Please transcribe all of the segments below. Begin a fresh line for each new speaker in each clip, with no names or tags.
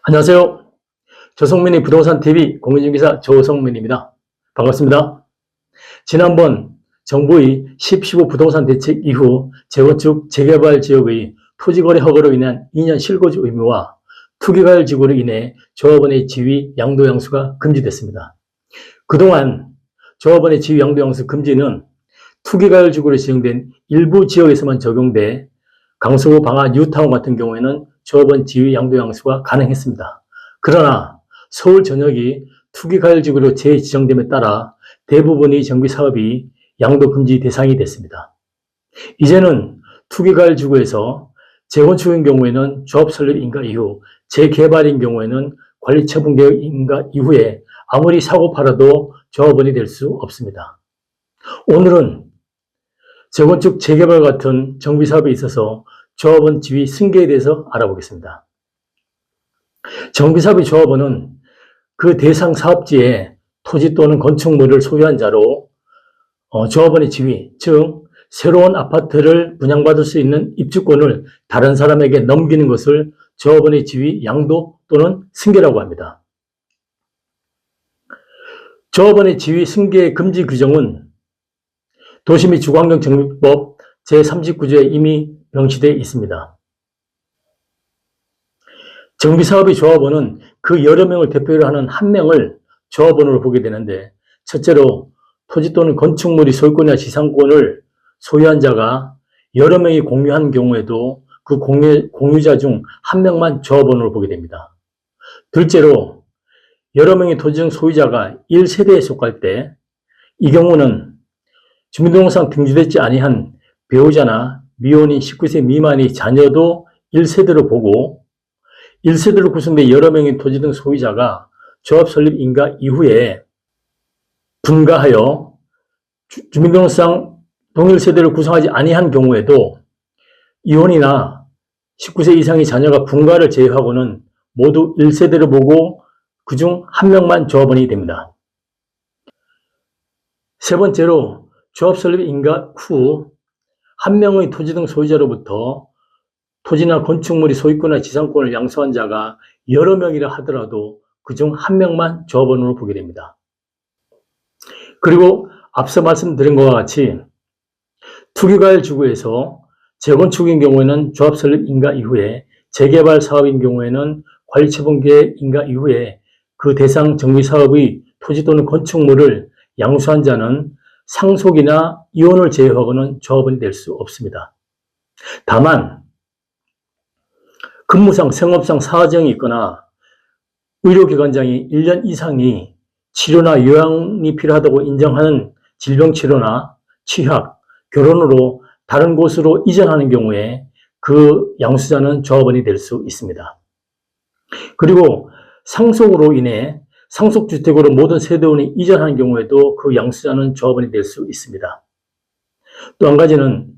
안녕하세요. 조성민의 부동산TV 공인중개사 조성민입니다. 반갑습니다. 지난번 정부의 10.15 부동산 대책 이후 재건축, 재개발 지역의 토지거래 허가로 인한 2년 실거주 의무와 투기과열 지구로 인해 조합원의 지위 양도양수가 금지됐습니다. 그동안 조합원의 지위 양도양수 금지는 투기과열 지구로 지정된 일부 지역에서만 적용돼 강서구, 방화, 뉴타운 같은 경우에는 조합원 지위 양도양수가 가능했습니다. 그러나 서울 전역이 투기과열지구로 재지정됨에 따라 대부분의 정비사업이 양도금지 대상이 됐습니다. 이제는 투기과열지구에서 재건축인 경우에는 조합 설립 인가 이후, 재개발인 경우에는 관리처분계획 인가 이후에 아무리 사고 팔아도 조합원이 될 수 없습니다. 오늘은 재건축, 재개발 같은 정비사업에 있어서 조합원 지위 승계에 대해서 알아보겠습니다. 정비사업의 조합원은 그 대상 사업지에 토지 또는 건축물을 소유한 자로 조합원의 지위, 즉 새로운 아파트를 분양받을 수 있는 입주권을 다른 사람에게 넘기는 것을 조합원의 지위 양도 또는 승계라고 합니다. 조합원의 지위 승계 금지 규정은 도시 및 주거환경정비법 제39조에 이미 명시되어 있습니다. 정비사업의 조합원은 그 여러 명을 대표로 하는 한 명을 조합원으로 보게 되는데, 첫째로 토지 또는 건축물이 소유권이나 지상권을 소유한 자가 여러 명이 공유한 경우에도 그 공유자 중 한 명만 조합원으로 보게 됩니다. 둘째로 여러 명의 토지증 소유자가 1세대에 속할 때, 이 경우는 주민등록상 등재되지 아니한 배우자나 미혼인 19세 미만의 자녀도 1세대로 보고, 1세대로 구성된 여러 명의 토지 등 소유자가 조합 설립 인가 이후에 분가하여 주민등록상 동일 세대를 구성하지 아니한 경우에도 이혼이나 19세 이상의 자녀가 분가를 제외하고는 모두 1세대로 보고 그중 한 명만 조합원이 됩니다. 세 번째로 조합 설립 인가 후 한 명의 토지 등 소유자로부터 토지나 건축물이 소유권이나 지상권을 양수한 자가 여러 명이라 하더라도 그중 한 명만 조합원으로 보게 됩니다. 그리고 앞서 말씀드린 것과 같이 투기과열 지구에서 재건축인 경우에는 조합 설립 인가 이후에, 재개발 사업인 경우에는 관리처분계획 인가 이후에 그 대상 정비사업의 토지 또는 건축물을 양수한 자는 상속이나 이혼을 제외하고는 조합원이 될 수 없습니다. 다만 근무상, 생업상 사정이 있거나 의료기관장이 1년 이상이 치료나 요양이 필요하다고 인정하는 질병치료나 취약, 결혼으로 다른 곳으로 이전하는 경우에 그 양수자는 조합원이 될 수 있습니다. 그리고 상속으로 인해 상속주택으로 모든 세대원이 이전하는 경우에도 그 양수자는 조합원이 될 수 있습니다. 또 한 가지는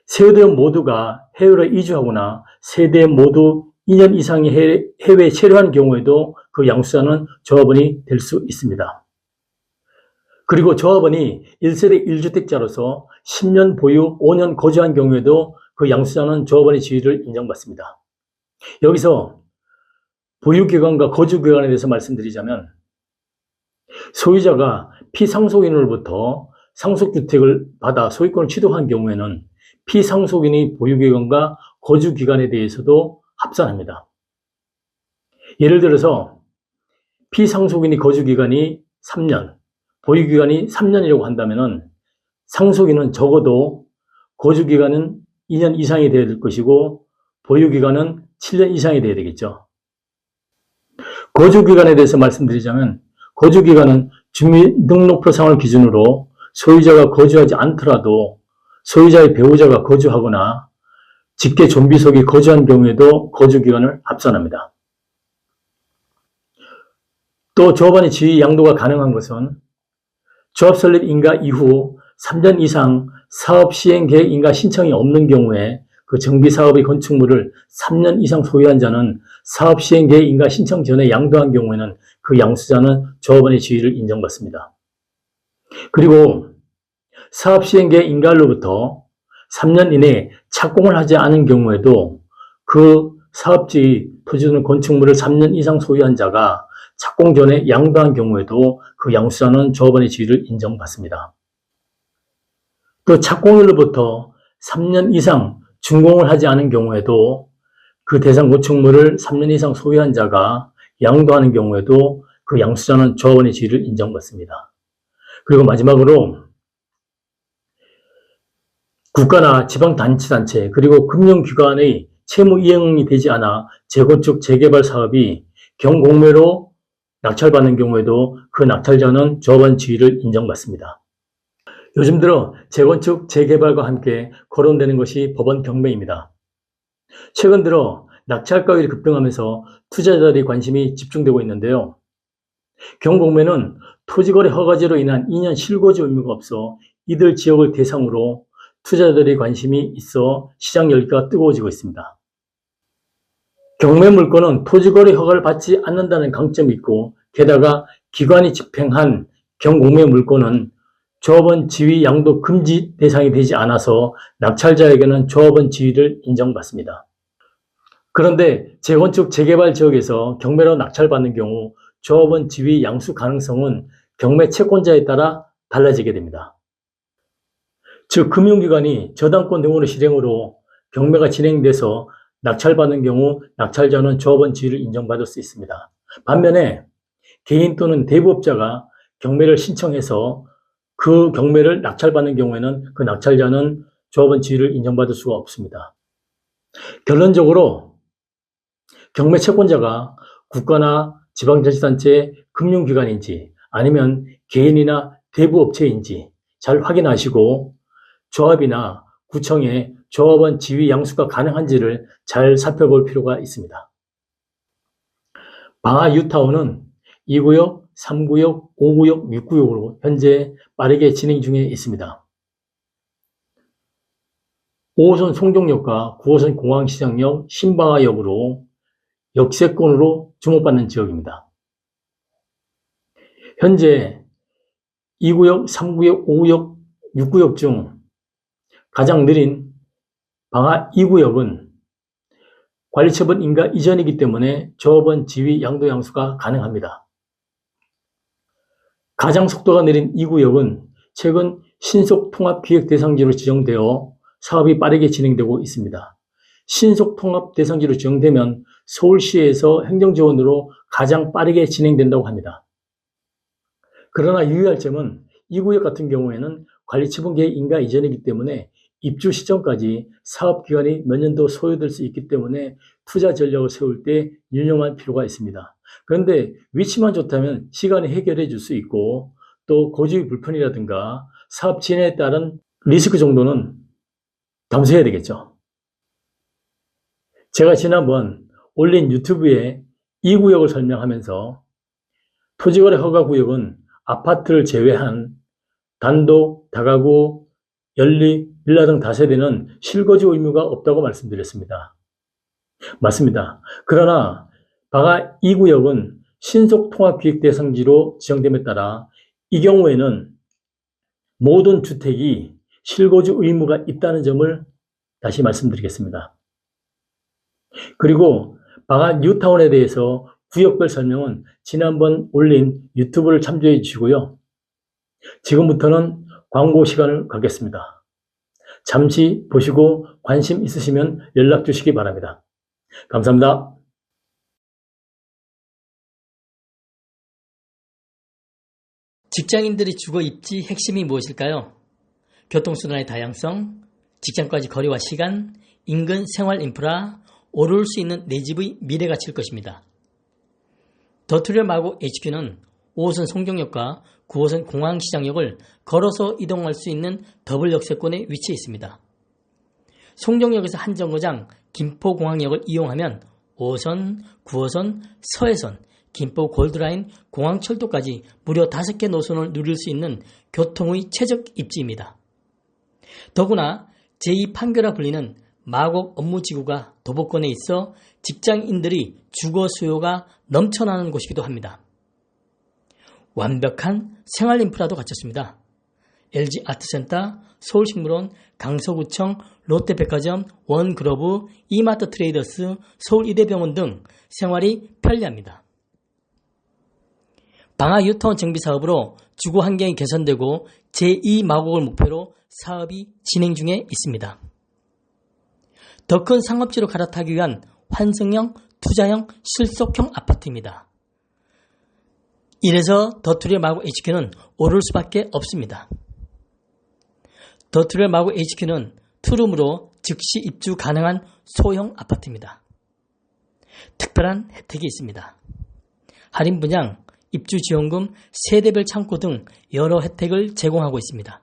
세대원 모두가 해외로 이주하거나 세대원 모두 2년 이상이 해외에 체류한 경우에도 그 양수자는 조합원이 될 수 있습니다. 그리고 조합원이 1세대 1주택자로서 10년 보유, 5년 거주한 경우에도 그 양수자는 조합원의 지위를 인정받습니다. 여기서 보유기간과 거주기간에 대해서 말씀드리자면, 소유자가 피상속인으로부터 상속주택을 받아 소유권을 취득한 경우에는 피상속인의 보유기간과 거주기간에 대해서도 합산합니다. 예를 들어서 피상속인의 거주기간이 3년, 보유기간이 3년이라고 한다면 상속인은 적어도 거주기간은 2년 이상이 되어야 될 것이고 보유기간은 7년 이상이 되어야 되겠죠. 거주기간에 대해서 말씀드리자면, 거주기간은 주민등록표상을 기준으로 소유자가 거주하지 않더라도 소유자의 배우자가 거주하거나 직계 존비속이 거주한 경우에도 거주기간을 합산합니다. 또 조합원의 지위 양도가 가능한 것은 조합 설립 인가 이후 3년 이상 사업 시행 계획 인가 신청이 없는 경우에 그 정비사업의 건축물을 3년 이상 소유한 자는 사업 시행 계획 인가 신청 전에 양도한 경우에는 그 양수자는 조합원의 지위를 인정받습니다. 그리고 사업 시행 계획 인가로부터 3년 이내에 착공을 하지 않은 경우에도 그 사업지, 토지 또는 건축물을 3년 이상 소유한 자가 착공 전에 양도한 경우에도 그 양수자는 조합원의 지위를 인정받습니다. 또 착공일로부터 3년 이상 준공을 하지 않은 경우에도 그 대상 건축물을 3년 이상 소유한 자가 양도하는 경우에도 그 양수자는 조합원의 지위를 인정받습니다. 그리고 마지막으로 국가나 지방자치단체 그리고 금융기관의 채무 이행이 되지 않아 재건축 재개발 사업이 경공매로 낙찰받는 경우에도 그 낙찰자는 조합원 지위를 인정받습니다. 요즘 들어 재건축 재개발과 함께 거론되는 것이 법원 경매입니다. 최근 들어 낙찰가율이 급등하면서 투자자들의 관심이 집중되고 있는데요. 경공매는 토지거래 허가제로 인한 2년 실거주 의무가 없어 이들 지역을 대상으로 투자자들의 관심이 있어 시장 열기가 뜨거워지고 있습니다. 경매 물건은 토지거래 허가를 받지 않는다는 강점이 있고 게다가 기관이 집행한 경공매 물건은 조합원 지위 양도 금지 대상이 되지 않아서 낙찰자에게는 조합원 지위를 인정받습니다. 그런데 재건축 재개발 지역에서 경매로 낙찰받는 경우 조합원 지위 양수 가능성은 경매 채권자에 따라 달라지게 됩니다. 즉 금융기관이 저당권 등으로 실행으로 경매가 진행돼서 낙찰받는 경우 낙찰자는 조합원 지위를 인정받을 수 있습니다. 반면에 개인 또는 대부업자가 경매를 신청해서 그 경매를 낙찰받는 경우에는 그 낙찰자는 조합원 지위를 인정받을 수가 없습니다. 결론적으로 경매 채권자가 국가나 지방자치단체 금융기관인지 아니면 개인이나 대부업체인지 잘 확인하시고 조합이나 구청에 조합원 지위 양수가 가능한지를 잘 살펴볼 필요가 있습니다. 방화 뉴타운은 2구역, 3구역, 5구역, 6구역으로 현재 빠르게 진행 중에 있습니다. 5호선 송정역과 9호선 공항시장역, 신방화역으로 역세권으로 주목받는 지역입니다. 현재 2구역, 3구역, 5구역, 6구역 중 가장 느린 방화 2구역은 관리처분 인가 이전이기 때문에 조합원 지위 양도 양수가 가능합니다. 가장 속도가 느린 2구역은 최근 신속통합기획대상지로 지정되어 사업이 빠르게 진행되고 있습니다. 신속통합대상지로 지정되면 서울시에서 행정지원으로 가장 빠르게 진행된다고 합니다. 그러나 유의할 점은 2구역 같은 경우에는 관리처분계획 인가 이전이기 때문에 입주 시점까지 사업기간이 몇 년도 소요될 수 있기 때문에 투자 전략을 세울 때 유념할 필요가 있습니다. 그런데 위치만 좋다면 시간에 해결해 줄 수 있고 또 거주의 불편이라든가 사업 진행에 따른 리스크 정도는 감수해야 되겠죠. 제가 지난번 올린 유튜브에 2구역을 설명하면서 토지거래 허가구역은 아파트를 제외한 단독, 다가구, 연립, 빌라 등 다세대는 실거주 의무가 없다고 말씀드렸습니다. 맞습니다. 그러나 방화 2구역은 신속통합기획대상지로 지정됨에 따라 이 경우에는 모든 주택이 실거주 의무가 있다는 점을 다시 말씀드리겠습니다. 그리고 방화 뉴타운에 대해서 구역별 설명은 지난번 올린 유튜브를 참조해 주시고요. 지금부터는 광고 시간을 갖겠습니다. 잠시 보시고 관심 있으시면 연락 주시기 바랍니다. 감사합니다.
직장인들의 주거 입지 핵심이 무엇일까요? 교통수단의 다양성, 직장까지 거리와 시간, 인근 생활 인프라, 오를 수 있는 내 집의 미래 가치일 것입니다. 더트리얼 마곡 HQ는 5호선 송정역과 9호선 공항시장역을 걸어서 이동할 수 있는 더블 역세권에 위치해 있습니다. 송정역에서 한 정거장 김포공항역을 이용하면 5호선, 9호선, 서해선, 김포 골드라인 공항철도까지 무려 5개 노선을 누릴 수 있는 교통의 최적 입지입니다. 더구나 제2판교라 불리는 마곡 업무지구가 도보권에 있어 직장인들이 주거 수요가 넘쳐나는 곳이기도 합니다. 완벽한 생활 인프라도 갖췄습니다. LG 아트센터, 서울식물원, 강서구청, 롯데백화점, 원그로브, 이마트 트레이더스, 서울이대병원 등 생활이 편리합니다. 방화 유타운 정비 사업으로 주거 환경이 개선되고 제2마곡을 목표로 사업이 진행 중에 있습니다. 더 큰 상업지로 갈아타기 위한 환승형, 투자형, 실속형 아파트입니다. 이래서 더트리얼 마곡 HQ는 오를 수밖에 없습니다. 더트리얼 마곡 HQ는 투룸으로 즉시 입주 가능한 소형 아파트입니다. 특별한 혜택이 있습니다. 할인 분양, 입주 지원금, 세대별 창고 등 여러 혜택을 제공하고 있습니다.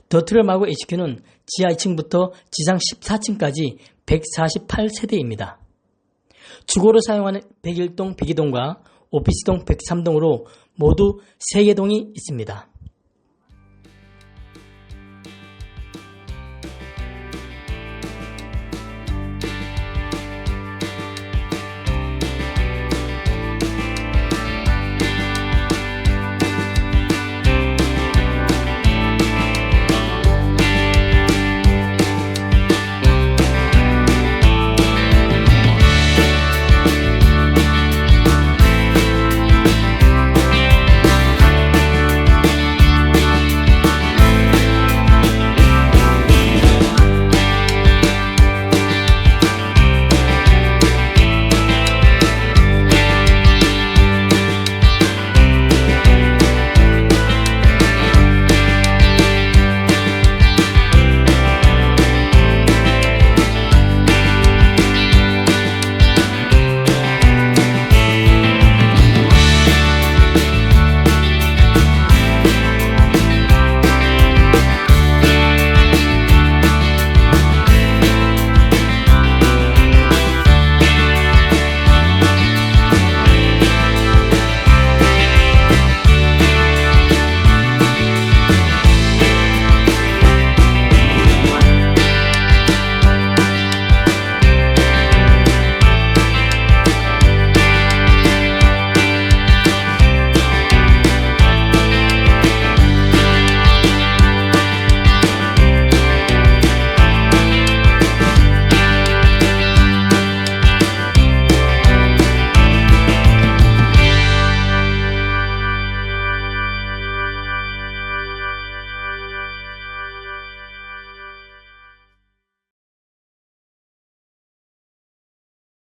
더트리얼 마곡 HQ는 지하 2층부터 지상 14층까지 148세대입니다. 주거로 사용하는 101동, 102동과 오피스동 103동으로 모두 3개 동이 있습니다.